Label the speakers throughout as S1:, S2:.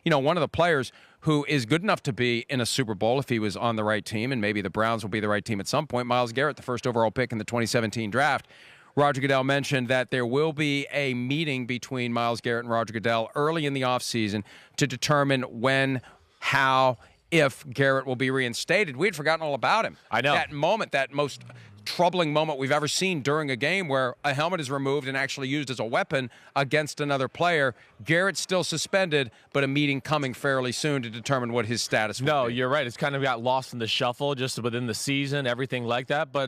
S1: one of the players who is good enough to be in a Super Bowl if he was on the right team, and maybe the Browns will be the right team at some point. Myles Garrett, the first overall pick in the 2017 draft. Roger Goodell mentioned that there will be a meeting between Myles Garrett and Roger Goodell early in the offseason to determine when, how, if Garrett will be reinstated. We had forgotten all about him.
S2: I know.
S1: That moment, that most troubling moment we've ever seen during a game where a helmet is removed and actually used as a weapon against another player. Garrett's still suspended, but a meeting coming fairly soon to determine what his status will be.
S2: No, you're right. It's kind of got lost in the shuffle just within the season, everything like that. But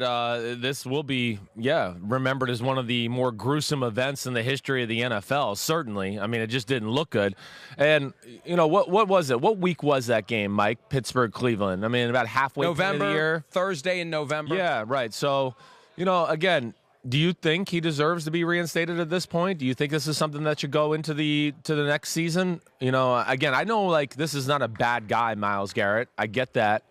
S2: this will be, remembered as one of the more gruesome events in the history of the NFL, certainly. I mean, it just didn't look good. And, what was it? What week was that game, Mike? Pittsburgh-Cleveland. I mean, about halfway through the year.
S1: Thursday in November.
S2: Yeah, right. So, again, do you think he deserves to be reinstated at this point? Do you think this is something that should go into the next season? Again, I know this is not a bad guy, Myles Garrett. I get that.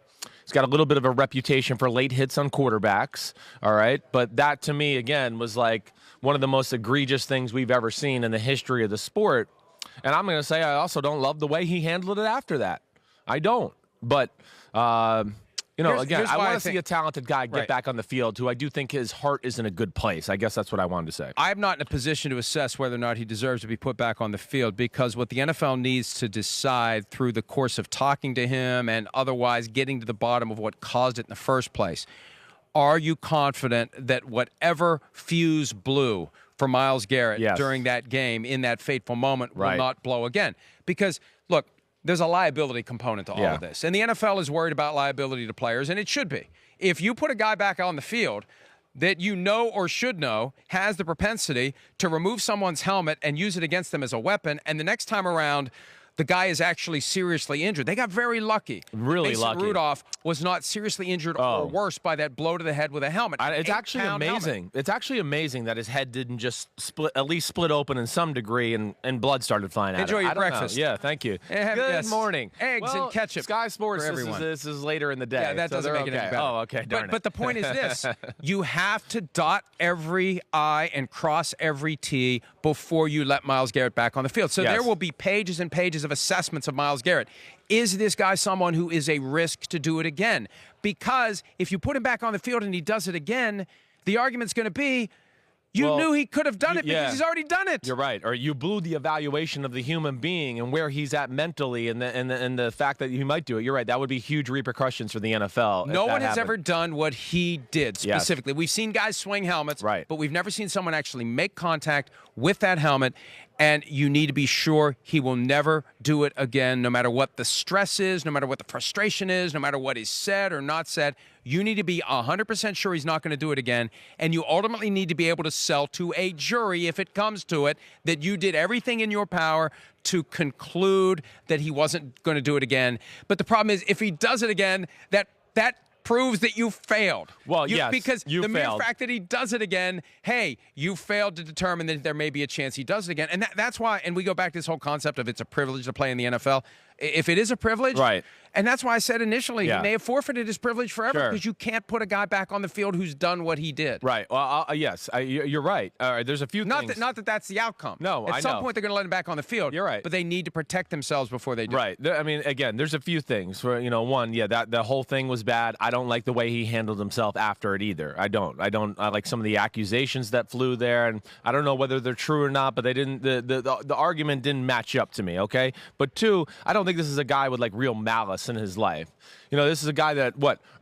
S2: He's got a little bit of a reputation for late hits on quarterbacks, all right? But that, to me, again, was one of the most egregious things we've ever seen in the history of the sport. And I'm going to say I also don't love the way he handled it after that. I don't. But again, I want to see a talented guy get back on the field who I do think his heart is in a good place. I guess that's what I wanted to say.
S1: I'm not in a position to assess whether or not he deserves to be put back on the field, because what the NFL needs to decide through the course of talking to him and otherwise getting to the bottom of what caused it in the first place, are you confident that whatever fuse blew for Myles Garrett during that game in that fateful moment will not blow again? Because, look, there's a liability component to all of this. And the NFL is worried about liability to players, and it should be. If you put a guy back on the field that you know or should know has the propensity to remove someone's helmet and use it against them as a weapon, and the next time around the guy is actually seriously injured. They got very lucky.
S2: Really
S1: Mason
S2: lucky.
S1: Rudolph was not seriously injured or worse by that blow to the head with a helmet.
S2: It's actually amazing.
S1: Helmet.
S2: It's actually amazing that his head didn't just at least split open in some degree and blood started flying out.
S1: Enjoy your breakfast.
S2: Yeah, thank you. Good morning.
S1: Eggs and ketchup.
S2: Sky Sports,
S1: for everyone.
S2: This is later in the day.
S1: Yeah, that doesn't make it any better.
S2: Oh, okay. Darn
S1: but the point is this. You have to dot every I and cross every T before you let Myles Garrett back on the field. So there will be pages and pages of assessments of Myles Garrett. Is this guy someone who is a risk to do it again? Because if you put him back on the field and he does it again, the argument's going to be, you knew he could have done it because he's already done it.
S2: You're right. Or you blew the evaluation of the human being and where he's at mentally and the fact that he might do it. You're right. That would be huge repercussions for the NFL.
S1: No one has ever done what he did specifically. We've seen guys swing helmets, but we've never seen someone actually make contact with that helmet. And you need to be sure he will never do it again, no matter what the stress is, no matter what the frustration is, no matter what is said or not said. You need to be 100% sure he's not going to do it again. And you ultimately need to be able to sell to a jury, if it comes to it, that you did everything in your power to conclude that he wasn't going to do it again. But the problem is, if he does it again, that proves that you failed.
S2: Well, yes,
S1: because
S2: you
S1: the
S2: failed.
S1: mere fact that he does it again, hey, you failed to determine that there may be a chance he does it again. And that's why, and we go back to this whole concept of it's a privilege to play in the NFL. If it is a privilege, and that's why I said initially he may have forfeited his privilege forever because you can't put a guy back on the field who's done what he did.
S2: Right. Well, yes, you're right. There's a few things.
S1: Not that that's the outcome.
S2: No,
S1: At some point they're going to let him back on the field.
S2: You're right.
S1: But they need to protect themselves before they do.
S2: Right. I mean, again, there's a few things. Where, one, that the whole thing was bad. I don't like the way he handled himself after it either. I don't. I like some of the accusations that flew there, and I don't know whether they're true or not. But they didn't. The argument didn't match up to me. Okay. But two, I don't think this is a guy with real malice in his life. This is a guy that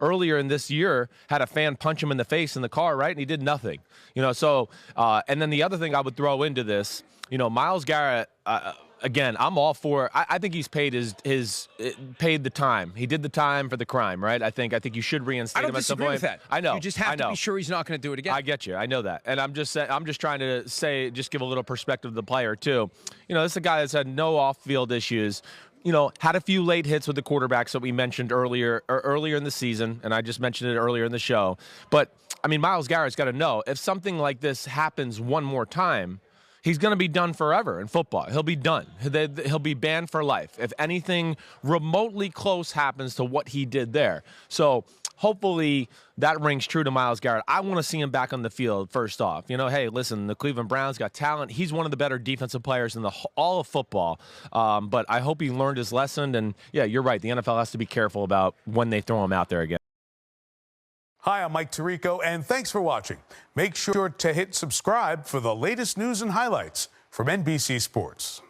S2: earlier in this year had a fan punch him in the face in the car, right? And he did nothing. So and then the other thing I would throw into this, Myles Garrett, again, I'm all for. I think he's paid paid the time. He did the time for the crime, right? I think you should reinstate him at some point.
S1: I don't disagree with that.
S2: I know.
S1: You just have to be sure he's not going to do it again.
S2: I get you. I know that, and I'm just trying to just give a little perspective to the player too. This is a guy that's had no off-field issues. Had a few late hits with the quarterbacks that we mentioned earlier in the season, and I just mentioned it earlier in the show. But, I mean, Myles Garrett's got to know, if something like this happens one more time, he's going to be done forever in football. He'll be done. He'll be banned for life if anything remotely close happens to what he did there. So hopefully that rings true to Myles Garrett. I want to see him back on the field, first off. Hey, listen, the Cleveland Browns got talent. He's one of the better defensive players in all of football. But I hope he learned his lesson. And, yeah, you're right. The NFL has to be careful about when they throw him out there again.
S3: Hi, I'm Mike Tirico, and thanks for watching. Make sure to hit subscribe for the latest news and highlights from NBC Sports.